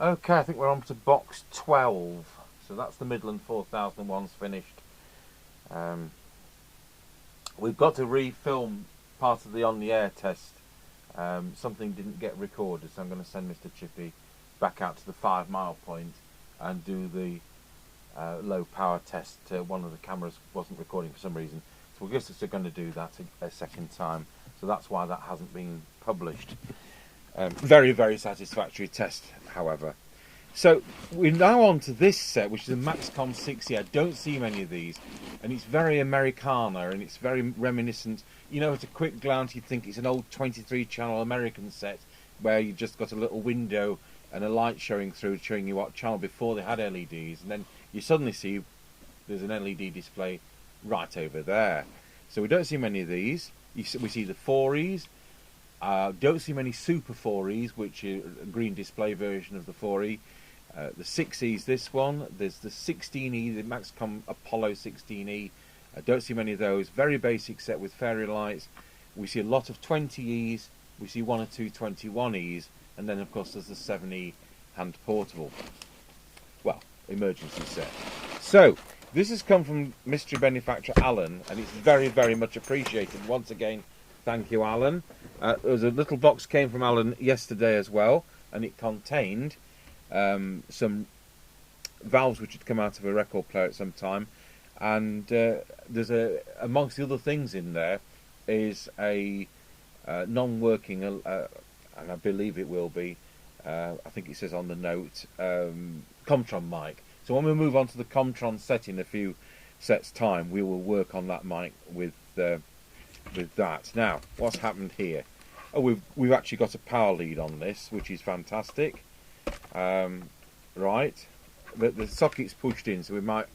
Okay, I think we're on to box 12. So that's the Midland 4001's finished. Um, we've got to refilm part of the on-the-air test. Something didn't get recorded, so I'm going to send Mr. Chippy back out to the 5 mile point and do the low power test. One of the cameras wasn't recording for some reason, so we're just going to do that a second time. So that's why that hasn't been published. Very, very satisfactory test, however. So we're now on to this set, which is a Maxcom 60. I don't see many of these, and it's very Americana, and it's very reminiscent. You know, at a quick glance, you'd think it's an old 23-channel American set, where you just got a little window and a light showing through, showing you what channel before they had LEDs, and then you suddenly see there's an LED display right over there. So we don't see many of these. We see the 4Es. Don't see many Super 4Es, which are a green display version of the 4E. The 6Es, this one. There's the 16E, the Maxcom Apollo 16E. I don't see many of those. Very basic set with fairy lights. We see a lot of 20Es. We see one or two 21Es. And then, of course, there's the 7E hand portable. Well, emergency set. So, this has come from mystery benefactor Alan, and it's very, very much appreciated. Once again, thank you, Alan. There was a little box came from Alan yesterday as well, and it contained some valves which had come out of a record player at some time, and there's amongst the other things in there is a non-working, and I believe it will be, I think it says on the note, Comtron mic. So when we move on to the Comtron set in a few sets time, we will work on that mic with that. Now, what's happened here? Oh, we've actually got a power lead on this, which is fantastic. Right, the socket's pushed in, so we might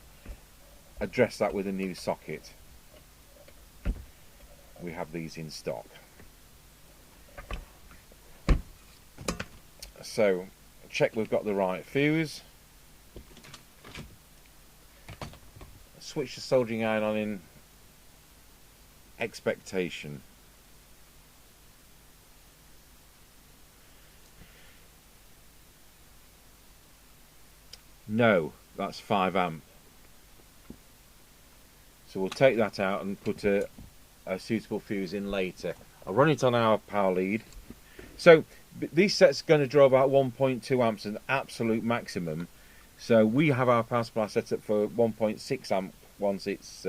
address that with a new socket. We have these in stock. So, check we've got the right fuse. Switch the soldering iron on in expectation. No, that's 5 amp. So we'll take that out and put a suitable fuse in later. I'll run it on our power lead. So these sets are going to draw about 1.2 amps, an absolute maximum. So we have our power supply set up for 1.6 amp once it's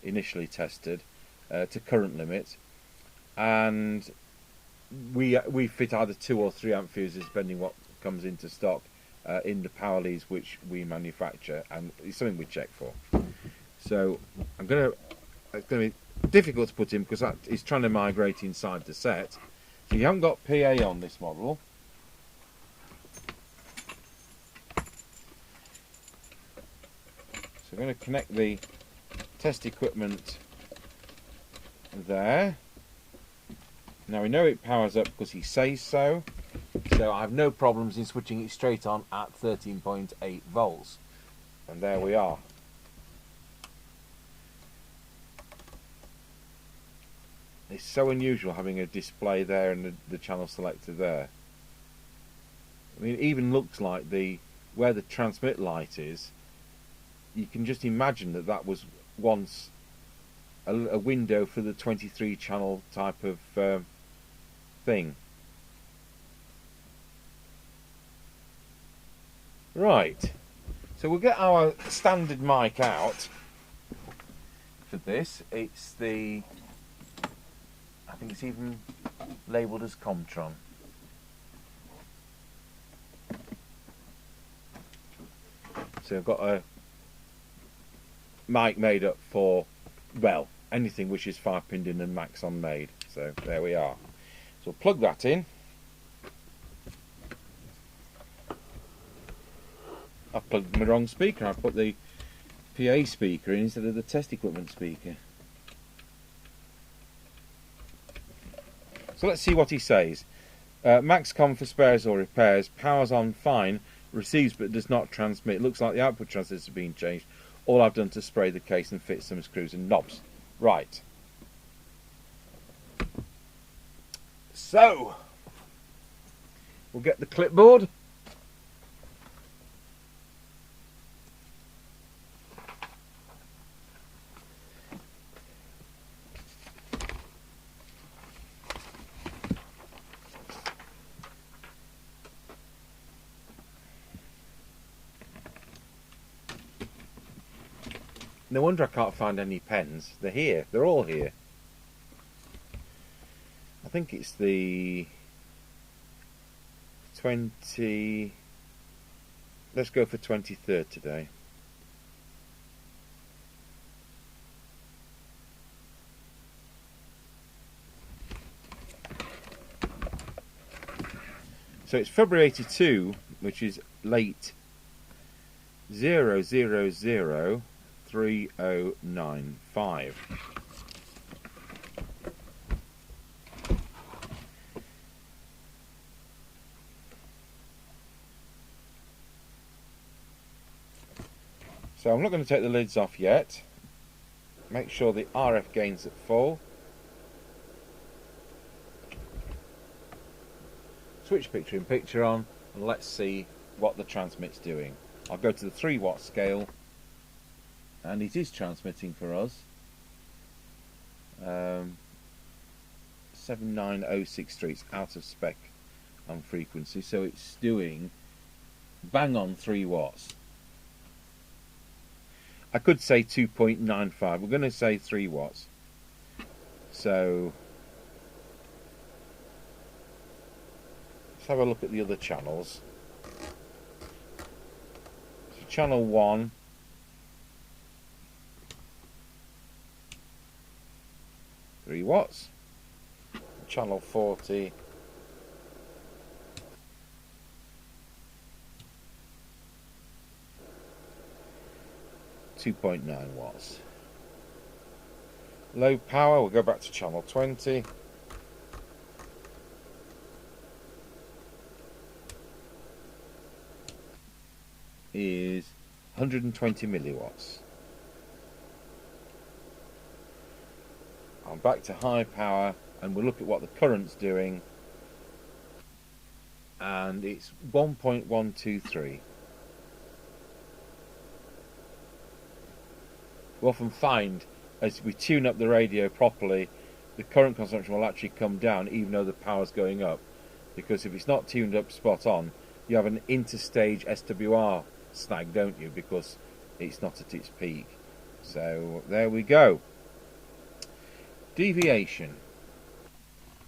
initially tested to current limit, and we fit either 2 or 3 amp fuses depending what comes into stock in the power leads which we manufacture, and it's something we check for. So it's going to be difficult to put in because that is trying to migrate inside the set. So you haven't got PA on this model. So I'm going to connect the test equipment there. Now we know it powers up because he says so. So I have no problems in switching it straight on at 13.8 volts. And there we are. It's so unusual having a display there and the channel selector there. I mean, it even looks like where the transmit light is, you can just imagine that was once a window for the 23 channel type of thing. Right, so we'll get our standard mic out for this. It's I think it's even labelled as Comtron. So I've got a mic made up for, well, anything which is 5-pinned in and Maxcom made. So there we are. So plug that in. I plugged my wrong speaker. I put the PA speaker in instead of the test equipment speaker. So let's see what he says. Maxcom for spares or repairs. Powers on fine. Receives but does not transmit. Looks like the output transistors have been changed. All I've done to spray the case and fit some screws and knobs. Right. So we'll get the clipboard No wonder I can't find any pens. They're here. They're all here. I think it's the 20... Let's go for 23rd today. So it's February 82, which is late 000395. So I'm not going to take the lids off yet. Make sure the RF gain's at full. Switch picture in picture on, and let's see what the transmit's doing. I'll go to the 3 watt scale, and it is transmitting for us 79063. It's out of spec on frequency, so it's doing bang on 3 watts. I could say 2.95. We're going to say 3 watts. So let's have a look at the other channels. So channel 1, three watts. Channel 40, 2.9 watts. Low power, we'll go back to channel 20. Is 120 milliwatts. I'm back to high power, and we'll look at what the current's doing, and it's 1.123. We often find, as we tune up the radio properly, the current consumption will actually come down even though the power's going up, because if it's not tuned up spot on, you have an interstage SWR snag, don't you, because it's not at its peak. So there we go. Deviation.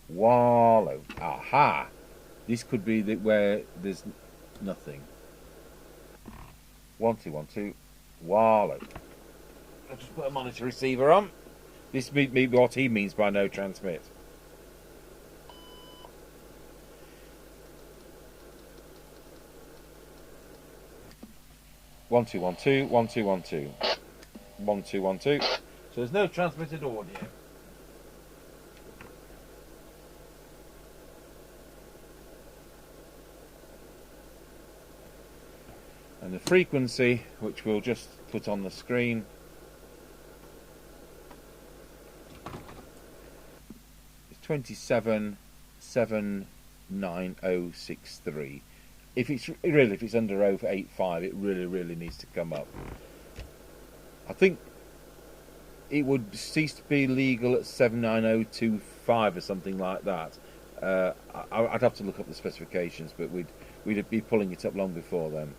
Wallow. Aha! This could be where there's nothing. 1 2 1 2. Wallow. I'll just put a monitor receiver on. This may be what he means by no transmit. One two one two 1 2 1 2 1 2 1 2. So there's no transmitted audio. And the frequency, which we'll just put on the screen, is 27,79063. If it's under over 85, it really needs to come up. I think it would cease to be legal at 79025 or something like that. I'd have to look up the specifications, but we'd be pulling it up long before then.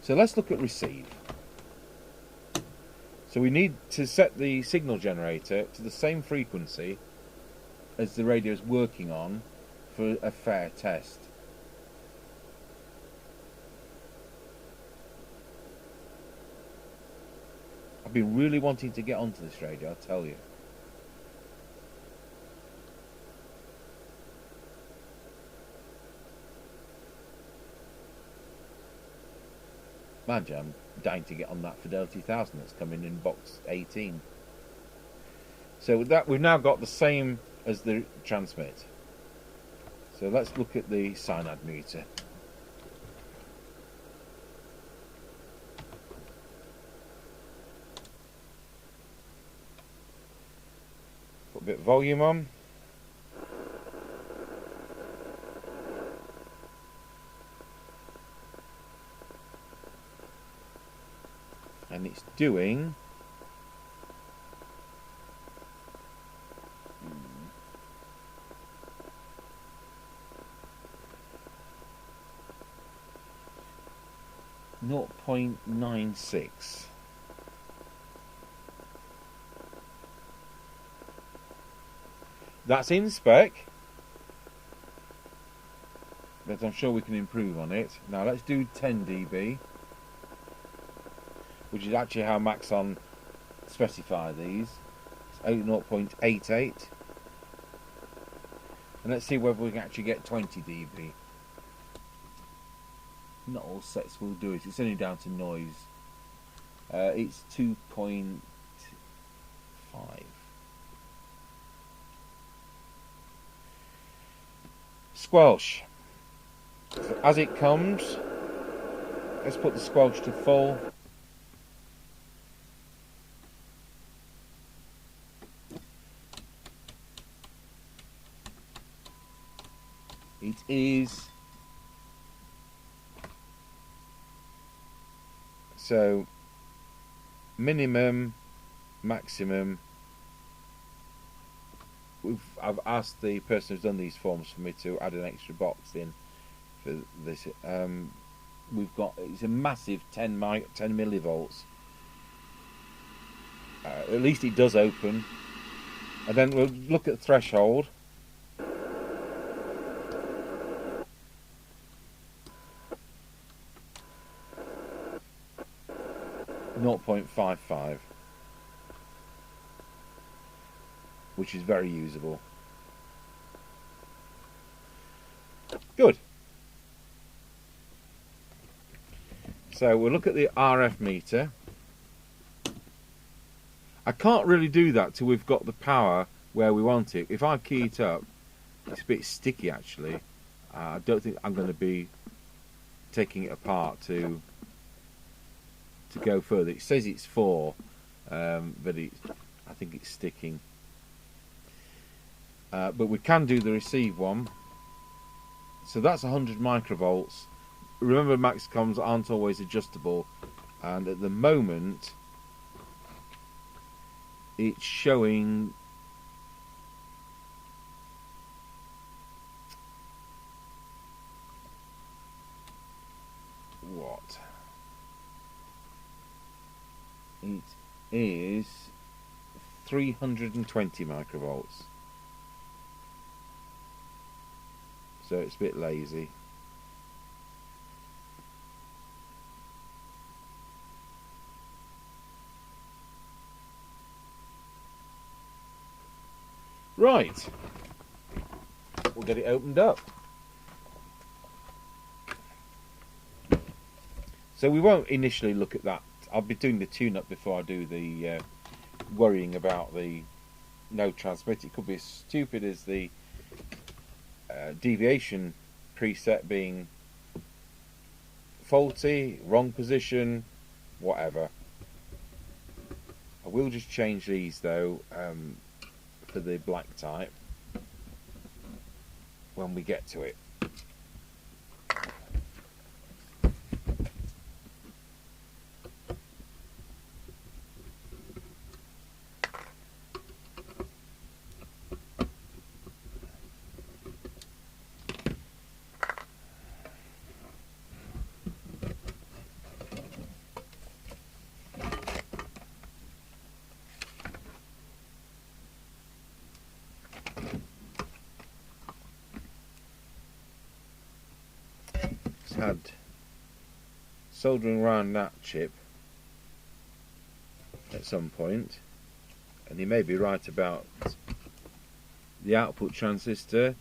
So let's look at receive. So we need to set the signal generator to the same frequency as the radio is working on for a fair test. I've been really wanting to get onto this radio, I'll tell you. Imagine, I'm dying to get on that Fidelity 1000 that's coming in box 18. So with that, we've now got the same as the transmit. So let's look at the cyanide meter. Put a bit of volume on. And it's doing 0.96. That's in spec, but I'm sure we can improve on it. Now let's do 10 dB, which is actually how Maxcom specify these. It's 0.88, and let's see whether we can actually get 20 dB. Not all sets will do it. It's only down to noise. It's 2.5. Squelch. So as it comes, let's put the squelch to full. It is so minimum, maximum. I've asked the person who's done these forms for me to add an extra box in for this. We've got, it's a massive 10 millivolts. At least it does open. And then we'll look at threshold. .55, which is very usable. Good. So we'll look at the RF meter. I can't really do that till we've got the power where we want it. If I key it up, it's a bit sticky actually. I don't think I'm going to be taking it apart to go further. It says it's 4, but I think it's sticking. But we can do the receive one. So that's 100 microvolts. Remember, Maxcoms aren't always adjustable, and at the moment it's showing what? It is 320 microvolts. So it's a bit lazy. Right. We'll get it opened up. So we won't initially look at that. I'll be doing the tune-up before I do the worrying about the no transmit. It could be as stupid as the deviation preset being faulty, wrong position, whatever. I will just change these though for the black type when we get to it. Had soldering around that chip at some point, and he may be right about the output transistor.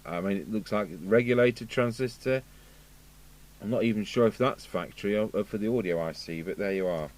I mean, it looks like regulator transistor. I'm not even sure if that's factory or for the audio IC, but there you are.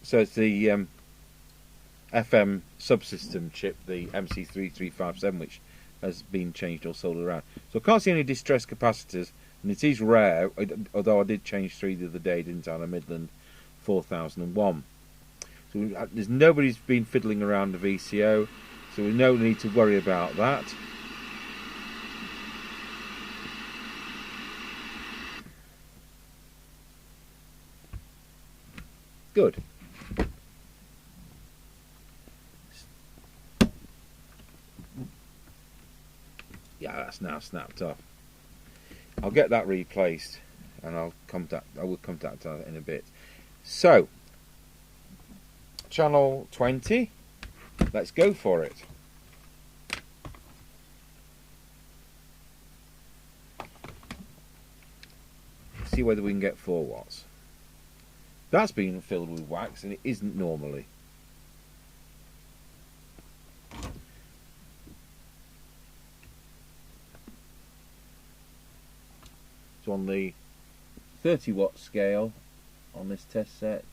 So it's the FM subsystem chip, the MC3357, which has been changed or soldered around. So I can't see any distressed capacitors, and it is rare, although I did change 3 the other day, didn't I, on a Midland 4001. So there's nobody's been fiddling around the VCO, so we no need to worry about that. Good. Yeah, that's now snapped off. I'll get that replaced, and I will contact her in a bit. So, channel 20. Let's go for it. See whether we can get 4 watts. That's been filled with wax, and it isn't normally. So on the 30 watt scale on this test set,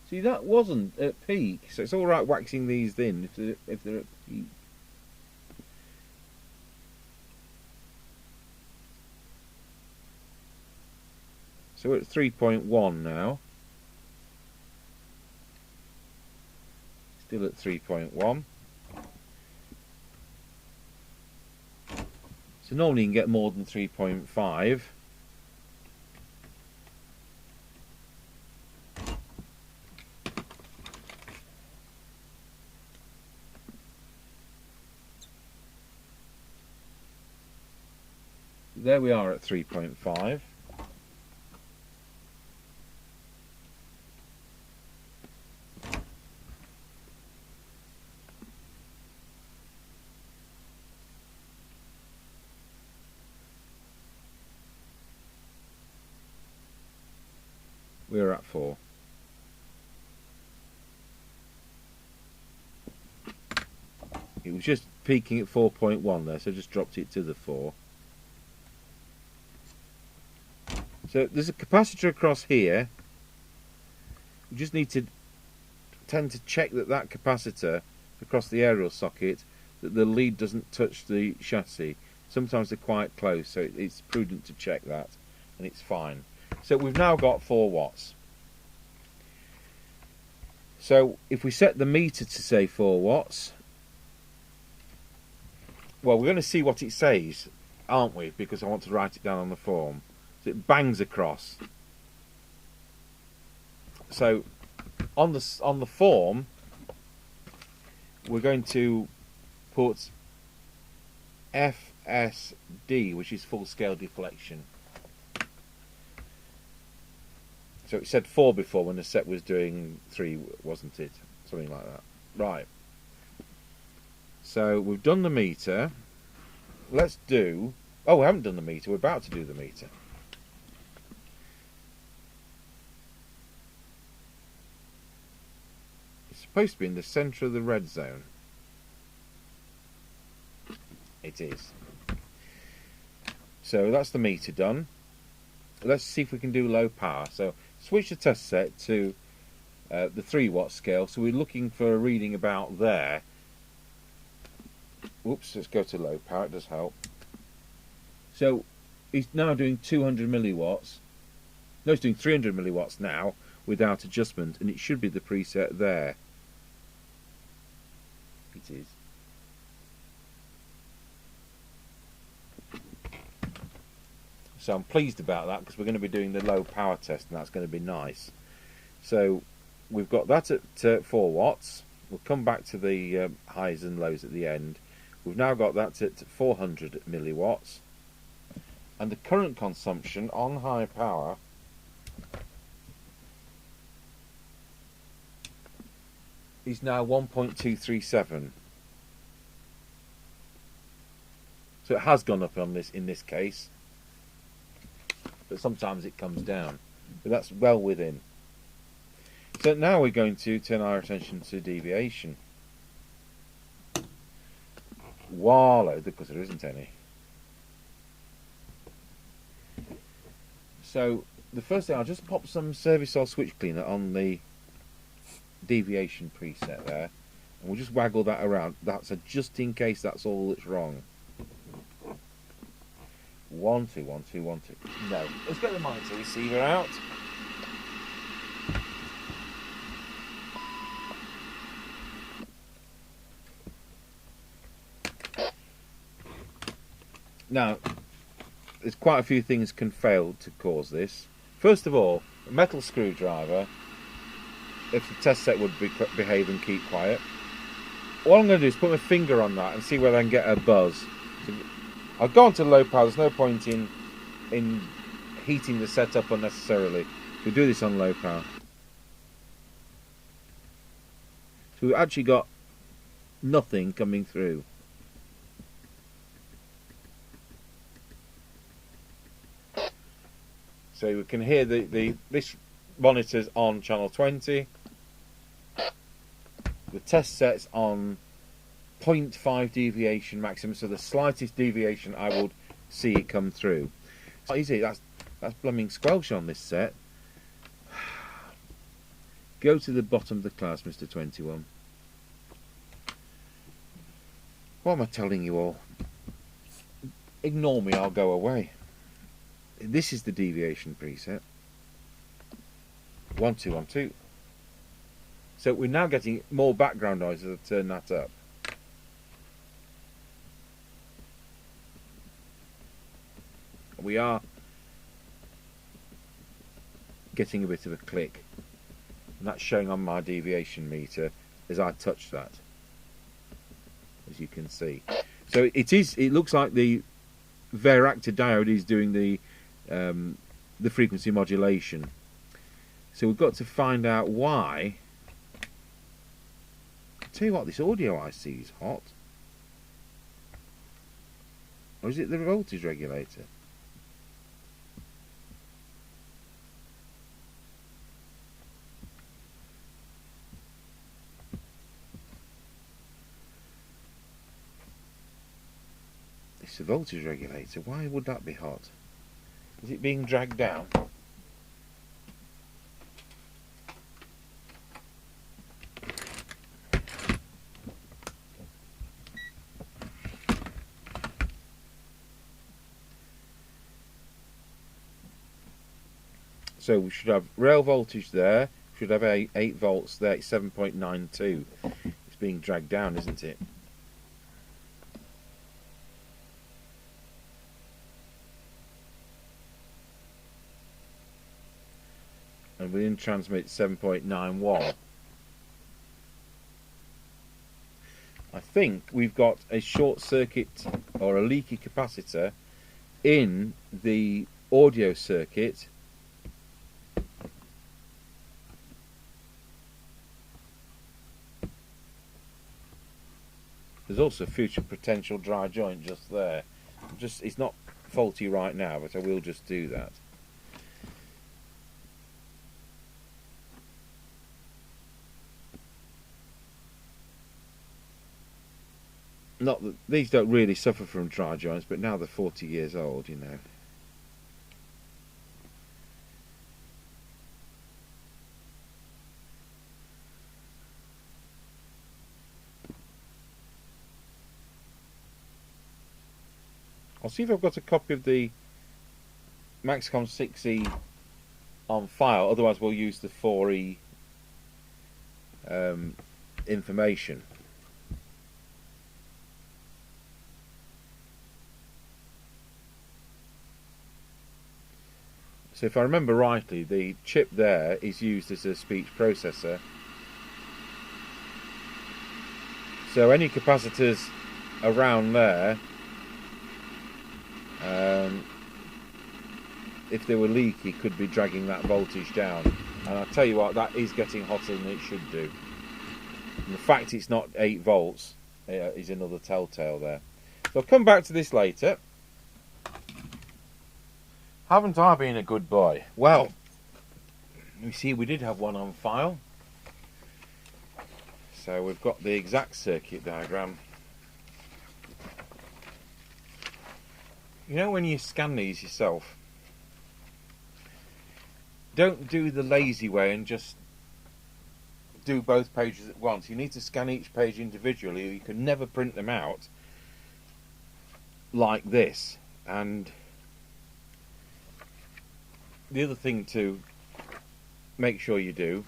see, that wasn't at peak, so it's all right waxing these in if they're at peak. So we're at 3.1 now. Still at 3.1. So normally you can get more than 3.5. There we are at 3.5. We're at 4. It was just peaking at 4.1 there, so I just dropped it to the 4. So there's a capacitor across here. We just need to tend to check that capacitor across the aerial socket, that the lead doesn't touch the chassis. Sometimes they're quite close, so it's prudent to check that, and it's fine. So we've now got 4 watts. So if we set the meter to say 4 watts, well, we're going to see what it says, aren't we? Because I want to write it down on the form. So it bangs across. So on the form, we're going to put FSD, which is full scale deflection. So it said 4 before when the set was doing 3, wasn't it? Something like that. Right. So we've done the meter. Let's do... Oh, we haven't done the meter. We're about to do the meter. It's supposed to be in the centre of the red zone. It is. So that's the meter done. Let's see if we can do low power. So switch the test set to the 3 watt scale. So we're looking for a reading about there. Whoops, let's go to low power, it does help. So he's now doing 200 milliwatts. No, he's doing 300 milliwatts now without adjustment, and it should be the preset there. It is. So I'm pleased about that, because we're going to be doing the low power test, and that's going to be nice. So we've got that at 4 watts. We'll come back to the highs and lows at the end. We've now got that at 400 milliwatts. And the current consumption on high power is now 1.237. So it has gone up on this in this case, but sometimes it comes down. But that's well within. So now we're going to turn our attention to deviation. Wallow, because there isn't any. So the first thing, I'll just pop some service or switch cleaner on the deviation preset there, and we'll just waggle that around. That's a just in case that's all that's wrong. 1 2 1 2 1 2. No, let's get the monitor receiver out. Now, there's quite a few things can fail to cause this. First of all, a metal screwdriver if the test set would behave and keep quiet. All I'm going to do is put my finger on that and see whether I can get a buzz. So I'll go on to low power. There's no point in heating the setup unnecessarily. So we'll do this on low power. So we've actually got nothing coming through. So we can hear this monitor's on channel 20. The test set's on 0.5 deviation maximum, so the slightest deviation I would see it come through. What is it? That's blooming squelch on this set. Go to the bottom of the class, Mr. 21. What am I telling you all? Ignore me, I'll go away. This is the deviation preset. 1, 2, 1, 2. So we're now getting more background noise as I turn that up. We are getting a bit of a click, and that's showing on my deviation meter as I touch that, as you can see. So it looks like the varactor diode is doing the frequency modulation. So we've got to find out why. I'll tell you what, this audio IC is hot. Or is it the voltage regulator? It's the voltage regulator. Why would that be hot? Is it being dragged down? So we should have rail voltage there, should have 8 volts there, it's 7.92. It's being dragged down, isn't it? And within transmit 7.91. I think we've got a short circuit or a leaky capacitor in the audio circuit. There's also a future potential dry joint just there. It's not faulty right now, but I will just do that. Not that these don't really suffer from dry joints, but now they're 40 years old, you know. I'll see if I've got a copy of the Maxcom 6E on file, otherwise we'll use the 4E information. So if I remember rightly, the chip there is used as a speech processor. So any capacitors around there, if they were leaky, could be dragging that voltage down. And I'll tell you what, that is getting hotter than it should do. And the fact it's not 8 volts is another telltale there. So I'll come back to this later. Haven't I been a good boy? Well, you see we did have one on file. So we've got the exact circuit diagram. You know, when you scan these yourself, don't do the lazy way and just do both pages at once. You need to scan each page individually, or you can never print them out like this. And the other thing to make sure you do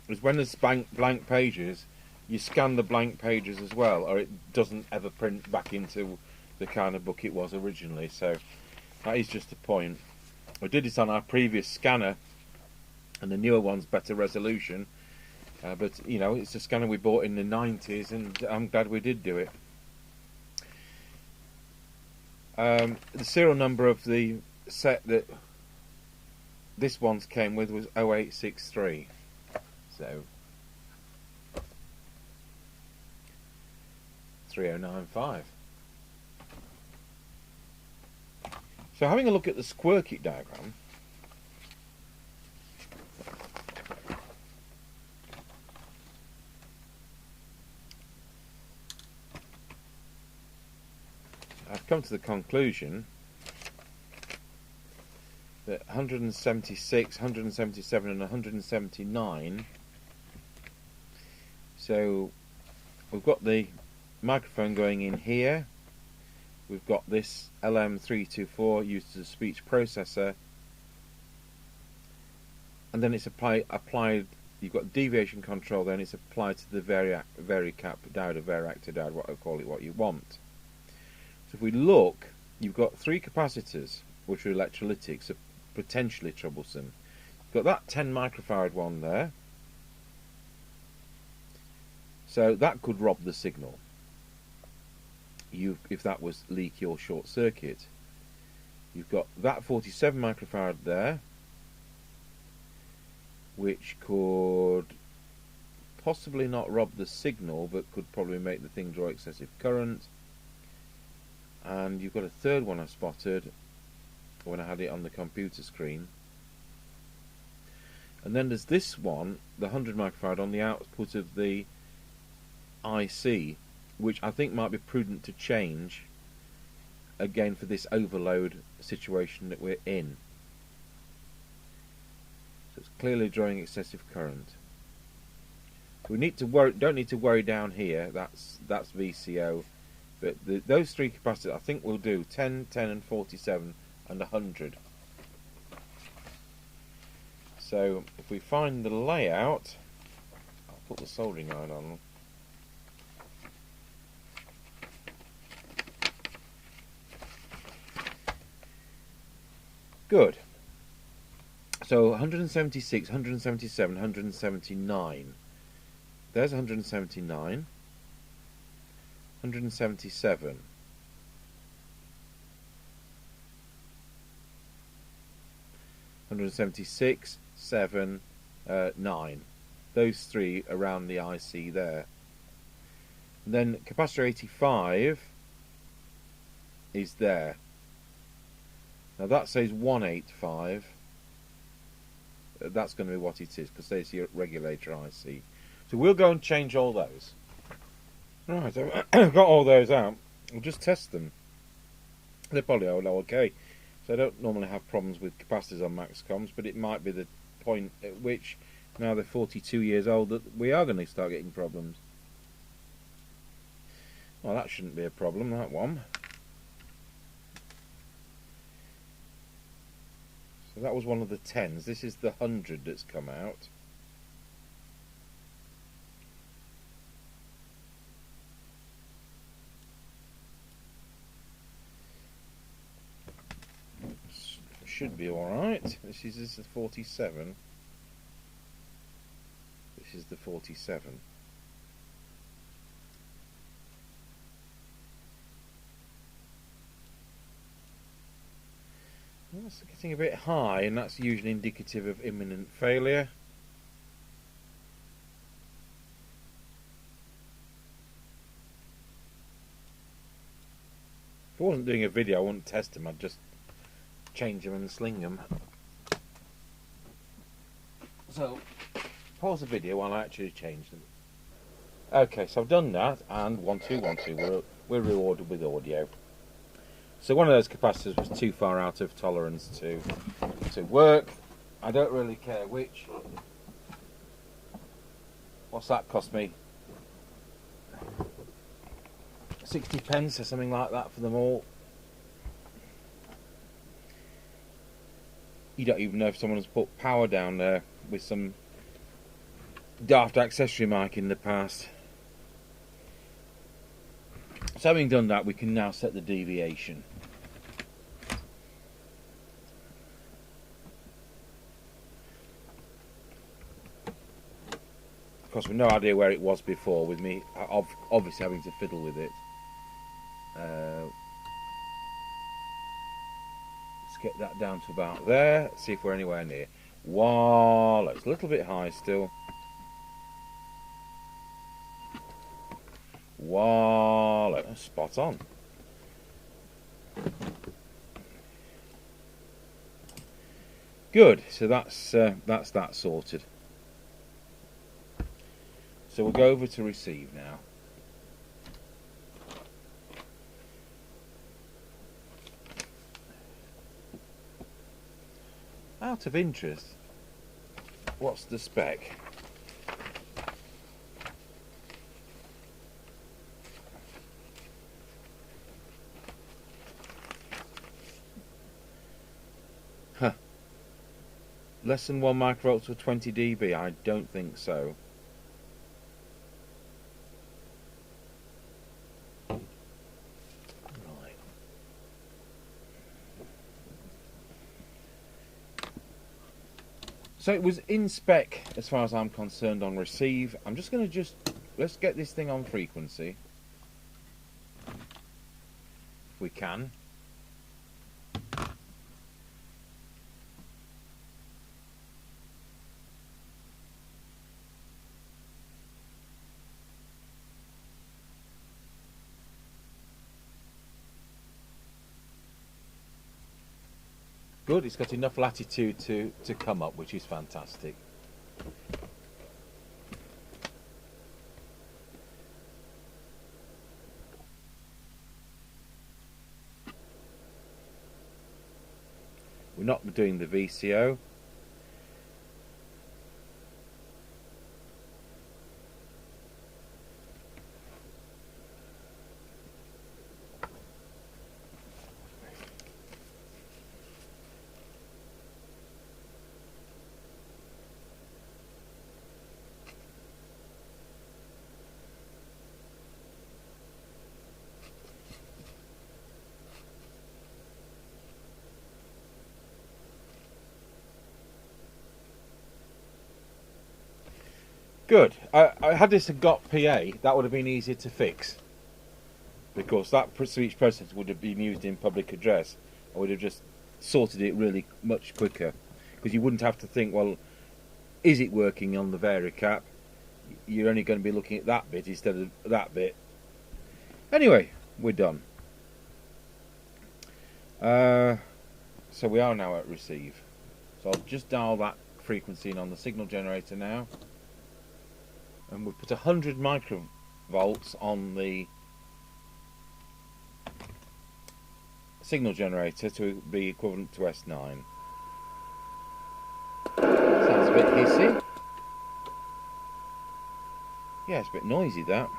is when there's blank pages, you scan the blank pages as well, or it doesn't ever print back into the kind of book it was originally. So that is just a point. I did it on our previous scanner, and the newer one's better resolution. But you know, it's a scanner we bought in the 90s, and I'm glad we did do it. The serial number of the set that this one's came with was 0863. So 3095. So having a look at the circuit diagram, I've come to the conclusion that 176, 177 and 179, so we've got the microphone going in here, we've got this LM324 used as a speech processor, and then it's applied, you've got deviation control, then it's applied to the varicap diode or varactor diode, what I call it, what you want. So if we look, you've got 3 capacitors which are electrolytic, so potentially troublesome. You've got that 10 microfarad one there, so that could rob the signal if that was leaky or short circuit. You've got that 47 microfarad there, which could possibly not rob the signal, but could probably make the thing draw excessive current. And you've got a third one I spotted when I had it on the computer screen. And then there's this one, the 100 microfarad on the output of the IC, which I think might be prudent to change again for this overload situation that we're in. So it's clearly drawing excessive current. We need to don't need to worry down here. That's VCO. But those 3 capacitors I think will do 10, 10 and 47 and 100. So if we find the layout, I'll put the soldering iron on. Good. So 176, 177, 179. There's 179. 177, 176, 7, 9. Those 3 around the IC there. And then capacitor 85 is there. Now that says 185. That's going to be what it is, because there's your regulator IC. So we'll go and change all those. Right, I've got all those out. We'll just test them. They're probably all okay. So I don't normally have problems with capacitors on Maxcoms, but it might be the point at which, now they're 42 years old, that we are going to start getting problems. Well, that shouldn't be a problem, that one. So that was one of the 10s. This is the 100 that's come out. Should be alright. This is the 47. This is the 47. Well, that's getting a bit high, and that's usually indicative of imminent failure. If I wasn't doing a video, I wouldn't test them. I'd just change them and sling them. So pause the video while I actually change them. Okay, so I've done that, and 1, 2, 1, 2. We're rewarded with audio. So one of those capacitors was too far out of tolerance to work. I don't really care which. What's that cost me? 60 pence or something like that for them all. You don't even know if someone has put power down there with some daft accessory mic in the past. So having done that, we can now set the deviation. Of course, we've no idea where it was before, with me obviously having to fiddle with it. Let's get that down to about there. See if we're anywhere near. Wow, it's a little bit high still. Wow, spot on. Good. So that's that sorted. So we'll go over to receive now. Out of interest, what's the spec? Huh. Less than 1 microvolts for 20 dB? I don't think so. Right. So it was in spec as far as I'm concerned on receive. I'm just going to let's get this thing on frequency. If we can. Good, it's got enough latitude to come up, which is fantastic. We're not doing the VCO. Good. I had this got PA, that would have been easier to fix, because that speech processor would have been used in public address. I would have just sorted it really much quicker, because you wouldn't have to think, well, is it working on the varicap? You're only going to be looking at that bit instead of that bit. Anyway, we're done. So we are now at receive. So I'll just dial that frequency in on the signal generator now. And we'll put 100 microvolts on the signal generator to be equivalent to S9. Sounds a bit hissy. Yeah, it's a bit noisy, that.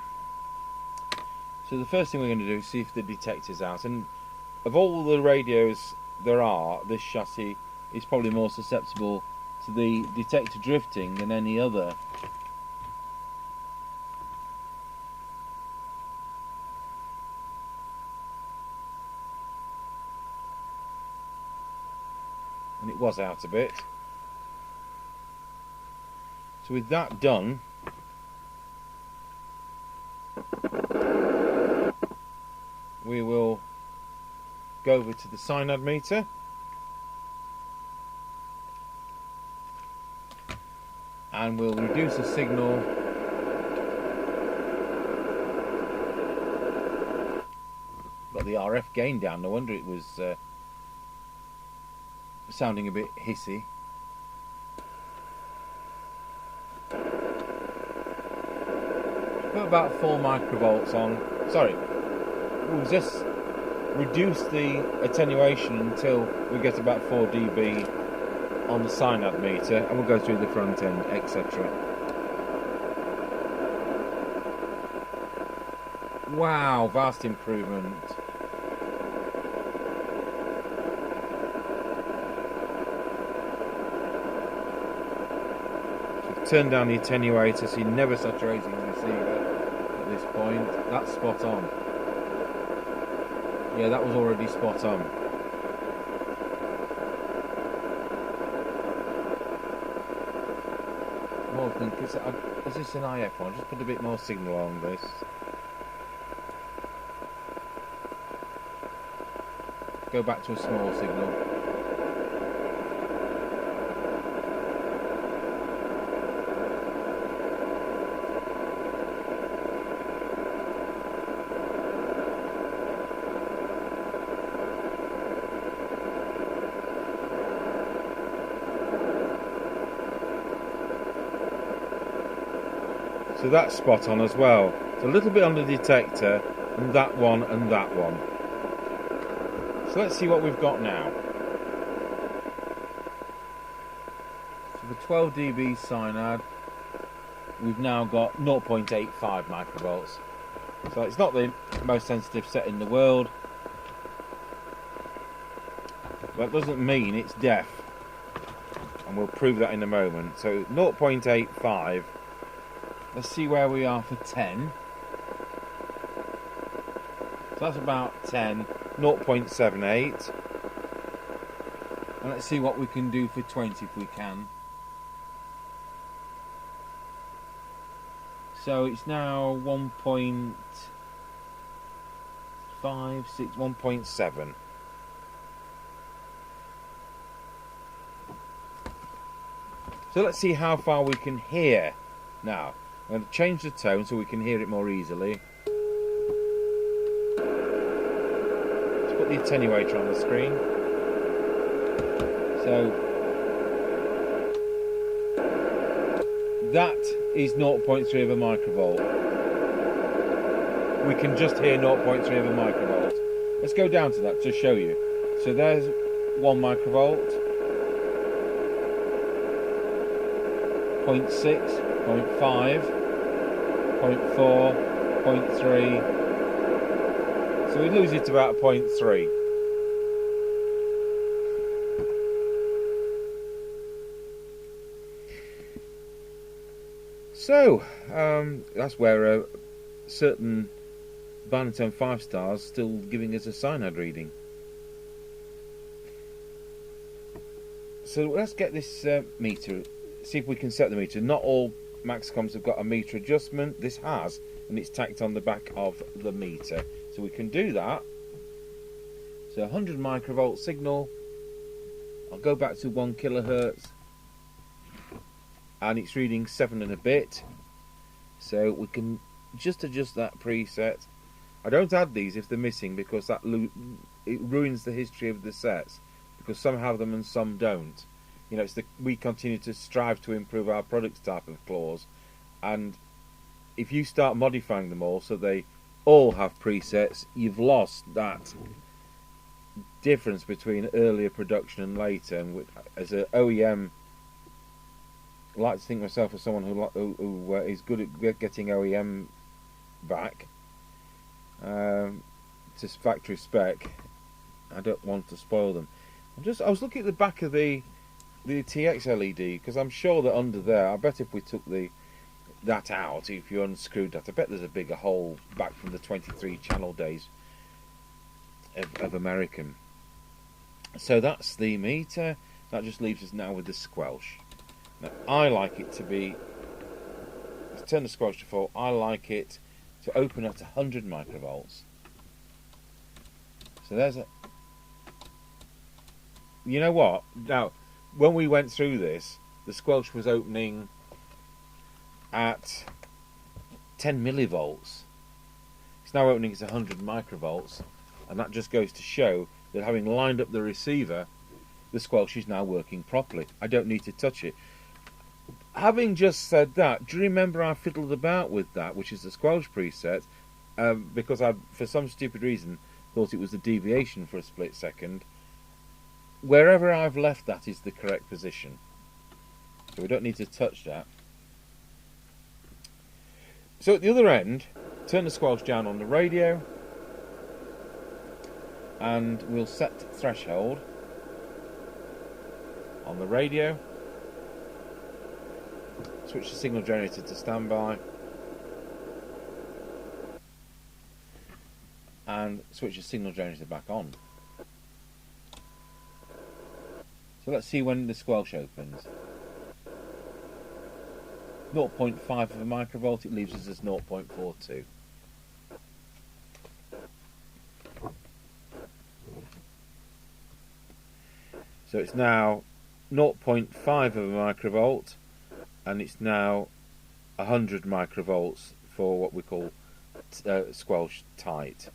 So the first thing we're going to do is see if the detector's out. And of all the radios there are, this chassis is probably more susceptible to the detector drifting than any other. And it was out a bit. So with that done, we will go over to the synod meter and we'll reduce the signal got the RF gain down. No wonder it was sounding a bit hissy. Put about 4 microvolts on. Sorry, we'll just reduce the attenuation until we get about 4 dB on the synod meter, and we'll go through the front end, etc. Wow, vast improvement. Turn down the attenuator so you're never saturating the receiver at this point. That's spot on. Yeah, that was already spot on. North Lincolnshire. Is this an IF one? Just put a bit more signal on this. Go back to a small signal. So that's spot on as well. It's a little bit on the detector, and that one and that one. So let's see what we've got now. So for 12 dB synad, we've now got 0.85 microvolts. So it's not the most sensitive set in the world. That doesn't mean it's deaf. And we'll prove that in a moment. So 0.85. Let's see where we are for 10. So that's about 10, 0.78. And let's see what we can do for 20 if we can. So it's now 1.56, 1.7. So let's see how far we can hear now. I'm going to change the tone so we can hear it more easily. Let's put the attenuator on the screen. So that is 0.3 of a microvolt. We can just hear 0.3 of a microvolt. Let's go down to that to show you. So there's 1 microvolt, 0.6, 0.5, 0.4, 0.3. So we lose it to about 0.3. So that's where a certain Banatone 5 stars still giving us a synad reading. So let's get this meter. See if we can set the meter. Not all Maxcoms have got a meter adjustment. This has, and it's tacked on the back of the meter. So we can do that. So 100 microvolt signal. I'll go back to 1 kilohertz. And it's reading 7 and a bit. So we can just adjust that preset. I don't add these if they're missing because it ruins the history of the sets. Because some have them and some don't. You know, we continue to strive to improve our products type of clause, and if you start modifying them all so they all have presets, you've lost that difference between earlier production and later. And as an OEM, I like to think myself as someone who is good at getting OEM back to factory spec. I don't want to spoil them. I was looking at the back of the TX LED because I'm sure that under there, I bet if we took that out, if you unscrewed that, I bet there's a bigger hole back from the 23 channel days of American. So that's the meter. That just leaves us now with the squelch. Now I like it to be, let's turn the squelch to 4, I like it to open at 100 microvolts. So there's a, you know what, now when we went through this, the squelch was opening at 10 millivolts. It's now opening at 100 microvolts, and that just goes to show that having lined up the receiver, the squelch is now working properly. I don't need to touch it. Having just said that, do you remember I fiddled about with that, which is the squelch preset, because I, for some stupid reason, thought it was the deviation for a split second. Wherever I've left that is the correct position. So we don't need to touch that. So at the other end, turn the squelch down on the radio, and we'll set threshold on the radio. Switch the signal generator to standby, and switch the signal generator back on. So let's see when the squelch opens. 0.5 of a microvolt, it leaves us as 0.42. So it's now 0.5 of a microvolt, and it's now 100 microvolts for what we call squelch tight.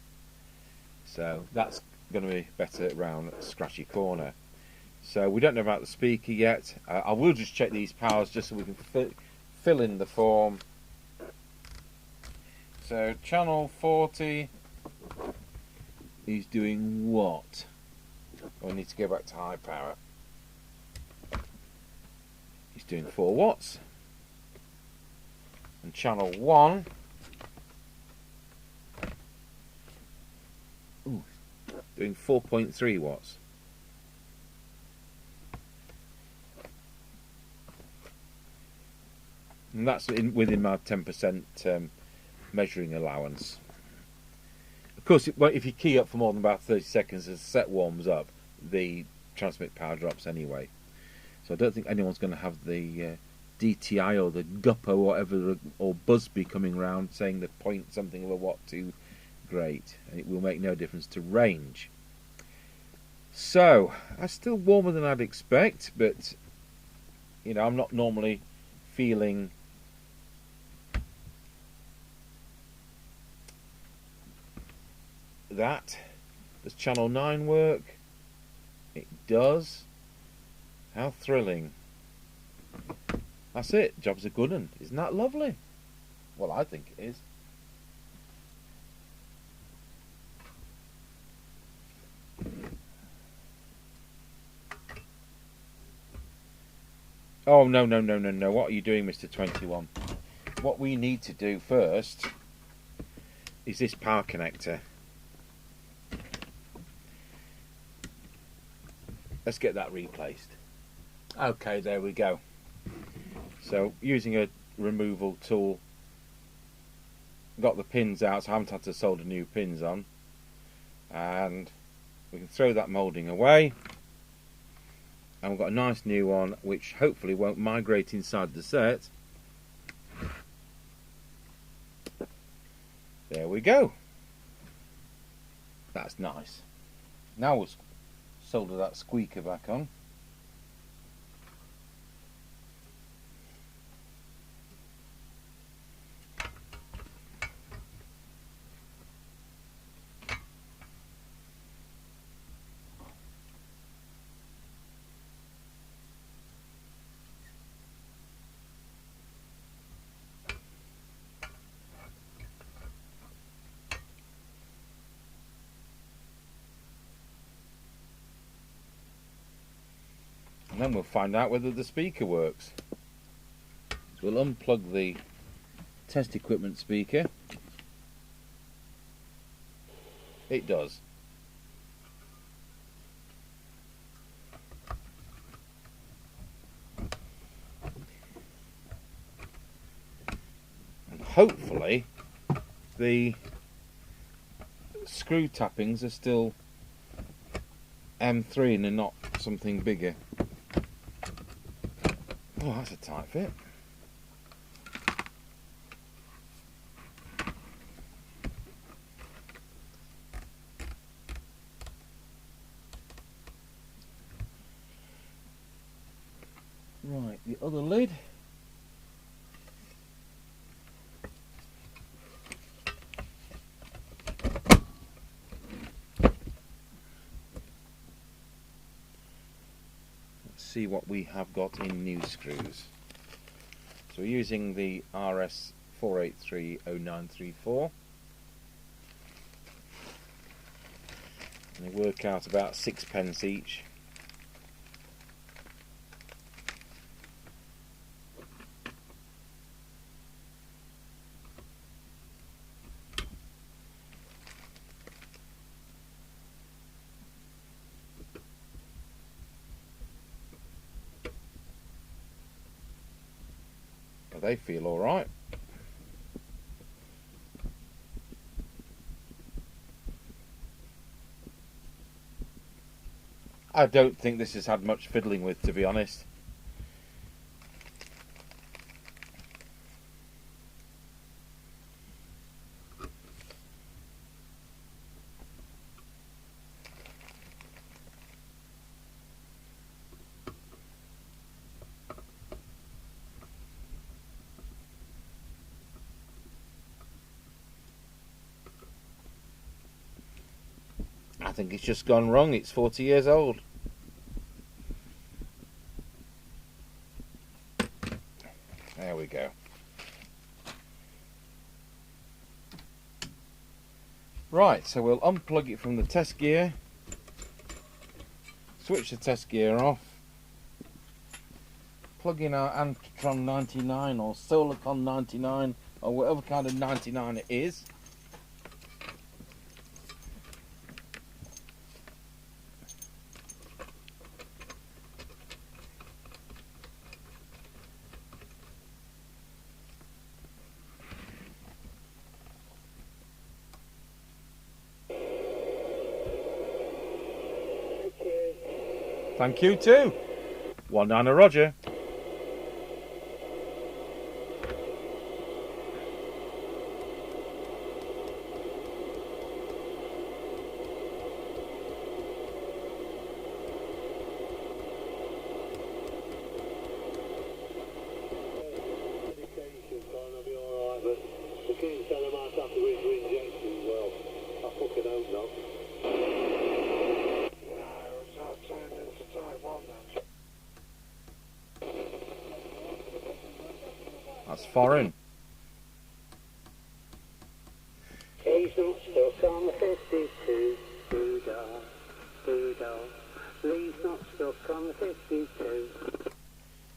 So that's going to be better around scratchy corner. So we don't know about the speaker yet. I will just check these powers just so we can fill in the form. So channel 40 is doing what? I need to go back to high power. He's doing 4 watts. And channel 1 doing 4.3 watts. And that's within my 10% measuring allowance. Of course, if you key up for more than about 30 seconds as the set warms up, the transmit power drops anyway. So I don't think anyone's going to have the DTI or the GUPPO or whatever, or Busby coming around saying that point something of a watt too great, and it will make no difference to range. So that's still warmer than I'd expect, but you know, I'm not normally feeling that. Does channel 9 work? It does. How thrilling. That's it. Job's a good one. Isn't that lovely? Well, I think it is. Oh, no. What are you doing, Mr. 21? What we need to do first is this power connector. Let's get that replaced. Okay, there we go. So, using a removal tool, got the pins out, so I haven't had to solder new pins on. And we can throw that moulding away. And we've got a nice new one, which hopefully won't migrate inside the set. There we go. That's nice. Now we'll solder that squeaker back on. And then we'll find out whether the speaker works. So we'll unplug the test equipment speaker. It does. And hopefully the screw tappings are still M3 and they're not something bigger. Oh, that's a tight fit. Right, the other lid. See what we have got in new screws. So we're using the RS 4830934, and they work out about 6p each. They feel all right. I don't think this has had much fiddling with, to be honest. think it's just gone wrong. It's 40 years old. There we go. Right, so we'll unplug it from the test gear, switch the test gear off, plug in our Antron 99 or Solarcon 99 or whatever kind of 99 it is. Thank you too. 19 Roger. That's foreign. He's not stuck on the 52. Boo-dah, boo-dah. Lee's not stuck on the 52.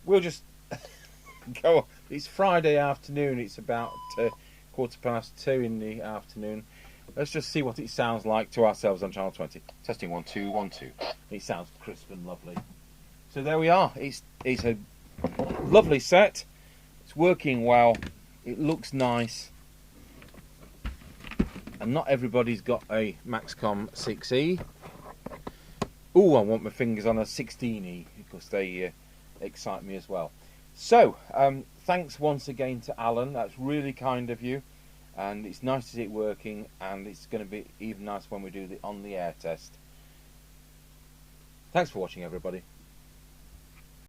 We'll just go on. It's Friday afternoon. It's about 2:15 in the afternoon. Let's just see what it sounds like to ourselves on channel 20. Testing 1 2 1 2. It sounds crisp and lovely. So there we are. It's a lovely set. It's working well. It looks nice. And not everybody's got a Maxcom 6E. Oh, I want my fingers on a 16E because they excite me as well. So, thanks once again to Alan. That's really kind of you. And it's nice to see it working. And it's going to be even nice when we do the on-the-air test. Thanks for watching, everybody.